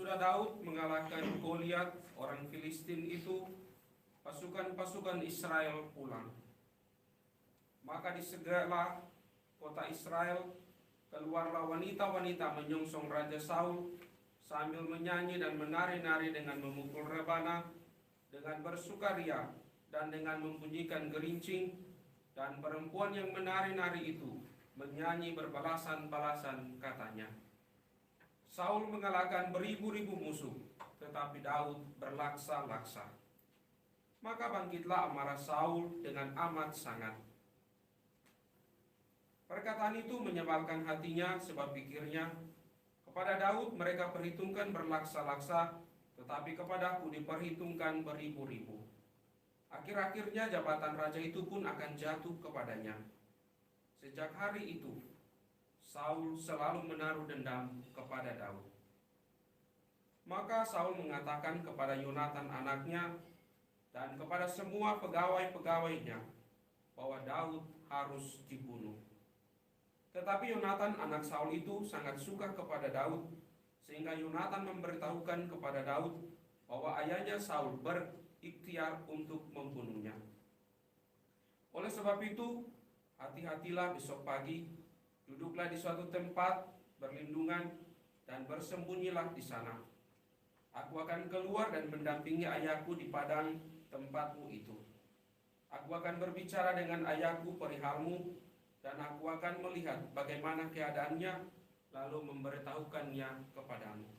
Sesudah Daud mengalahkan Goliat, orang Filistin itu, pasukan-pasukan Israel pulang. Maka di segala kota Israel keluarlah wanita-wanita menyongsong Raja Saul sambil menyanyi dan menari-nari dengan memukul rebana, dengan bersukaria dan dengan membunyikan gerincing, dan perempuan yang menari-nari itu menyanyi berbalasan-balasan katanya, Saul mengalahkan beribu-ribu musuh, tetapi Daud berlaksa-laksa. Maka bangkitlah amarah Saul dengan amat sangat. Perkataan itu menyebalkan hatinya, sebab pikirnya, kepada Daud mereka perhitungkan berlaksa-laksa, tetapi kepadaku diperhitungkan beribu-ribu. Akhir-akhirnya jabatan raja itu pun akan jatuh kepadanya. Sejak hari itu, Saul selalu menaruh dendam kepada Daud. Maka Saul mengatakan kepada Yonatan anaknya dan kepada semua pegawai-pegawainya bahwa Daud harus dibunuh. Tetapi Yonatan anak Saul itu sangat suka kepada Daud, sehingga Yonatan memberitahukan kepada Daud bahwa ayahnya Saul berikhtiar untuk membunuhnya. Oleh sebab itu, hati-hatilah besok pagi, duduklah di suatu tempat berlindungan dan bersembunyilah di sana. Aku akan keluar dan mendampingi ayahku di padang tempatmu itu. Aku akan berbicara dengan ayahku perihalmu, dan aku akan melihat bagaimana keadaannya, lalu memberitahukannya kepadamu.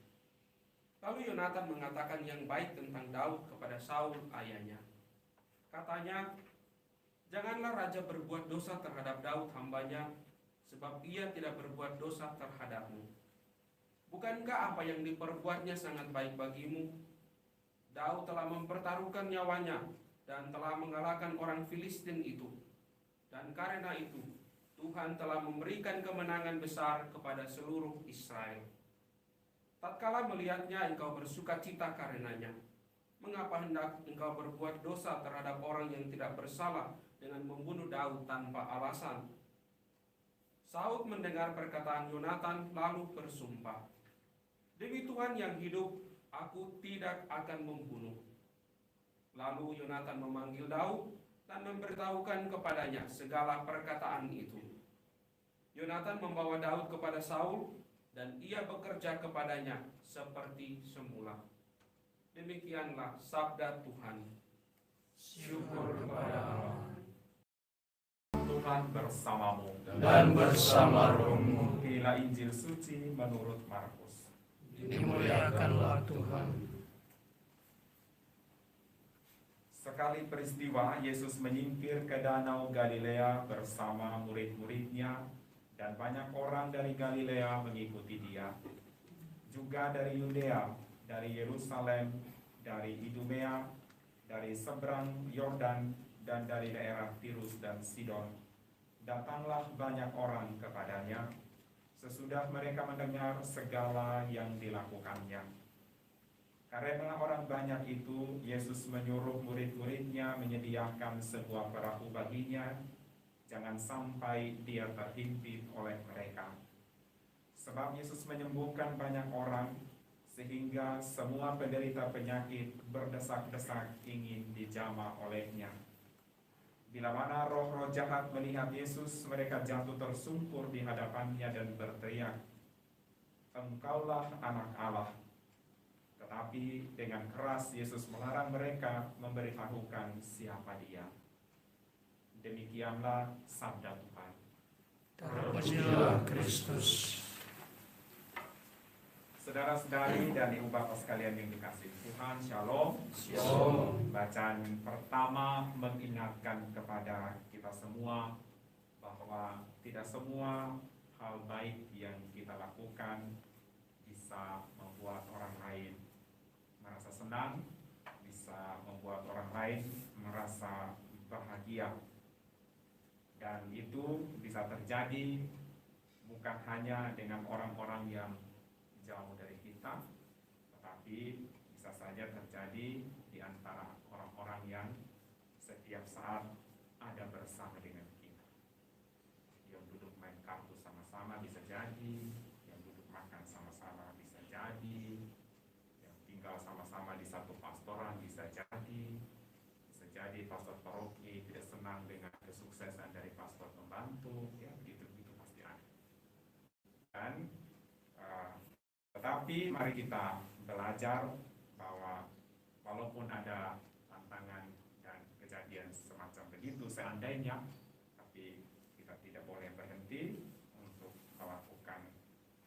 Lalu Yonatan mengatakan yang baik tentang Daud kepada Saul ayahnya. Katanya, janganlah raja berbuat dosa terhadap Daud hambanya, sebab ia tidak berbuat dosa terhadapmu. Bukankah apa yang diperbuatnya sangat baik bagimu? Daud telah mempertaruhkan nyawanya dan telah mengalahkan orang Filistin itu. Dan karena itu, Tuhan telah memberikan kemenangan besar kepada seluruh Israel. Tatkala melihatnya engkau bersuka cita karenanya, mengapa hendak engkau berbuat dosa terhadap orang yang tidak bersalah dengan membunuh Daud tanpa alasan? Saul mendengar perkataan Yonatan lalu bersumpah, demi Tuhan yang hidup, aku tidak akan membunuh. Lalu Yonatan memanggil Daud dan memberitahukan kepadanya segala perkataan itu. Yonatan membawa Daud kepada Saul, dan ia bekerja kepadanya seperti semula. Demikianlah sabda Tuhan. Syukur kepada Allah. Tuhan bersamamu Dan bersama rohmu. Inilah Injil suci menurut Markus. Dimuliakanlah Tuhan. Sekali peristiwa Yesus menyingkir ke danau Galilea bersama murid-muridnya, dan banyak orang dari Galilea mengikuti dia. Juga dari Yudea, dari Yerusalem, dari Idumea, dari seberang Yordan, dan dari daerah Tirus dan Sidon. Datanglah banyak orang kepadanya, sesudah mereka mendengar segala yang dilakukannya. Karena orang banyak itu, Yesus menyuruh murid-muridnya menyediakan sebuah perahu baginya, jangan sampai dia terhimpit oleh mereka. Sebab Yesus menyembuhkan banyak orang, sehingga semua penderita penyakit berdesak-desak ingin dijamah olehnya. Bila mana roh-roh jahat melihat Yesus, mereka jatuh tersungkur di hadapannya dan berteriak, Engkaulah anak Allah. Tetapi dengan keras Yesus melarang mereka memberitahukan siapa dia. Demikianlah sabda Tuhan. Terpujilah Kristus. Saudara-saudari dan ibu bapak sekalian yang dikasihi Tuhan, Shalom. Shalom. Bacaan pertama mengingatkan kepada kita semua bahwa tidak semua hal baik yang kita lakukan bisa membuat orang lain merasa senang, bisa membuat orang lain merasa bahagia. Dan itu bisa terjadi bukan hanya dengan orang-orang yang jauh dari kita, tetapi bisa saja terjadi di antara orang-orang yang setiap saat ada bersama dengan kita. Yang duduk main kartu sama-sama bisa jadi, yang duduk makan sama-sama bisa jadi, jadi pastor paroki tidak senang dengan kesuksesan dari pastor pembantu, ya begitu pasti ada. Dan tetapi mari kita belajar bahwa walaupun ada tantangan dan kejadian semacam begitu seandainya, tapi kita tidak boleh berhenti untuk melakukan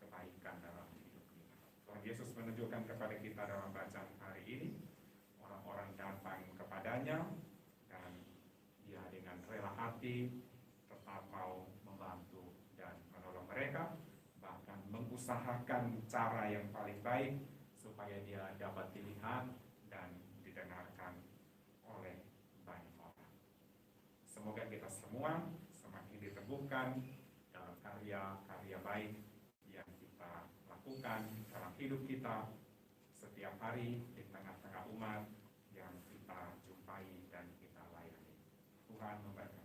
kebaikan dalam hidup kita. Tuhan Yesus menunjukkan kepada kita dalam bacaan hari ini, orang-orang datang kepadanya dan dia dengan rela hati tetap mau membantu dan menolong mereka, bahkan mengusahakan cara yang paling baik supaya dia dapat dilihat dan didengarkan oleh banyak orang. Semoga kita semua semakin diteguhkan dalam karya-karya baik yang kita lakukan dalam hidup kita setiap hari di tengah-tengah umat yang kita jumpai dan kita layani. Tuhan memberkati.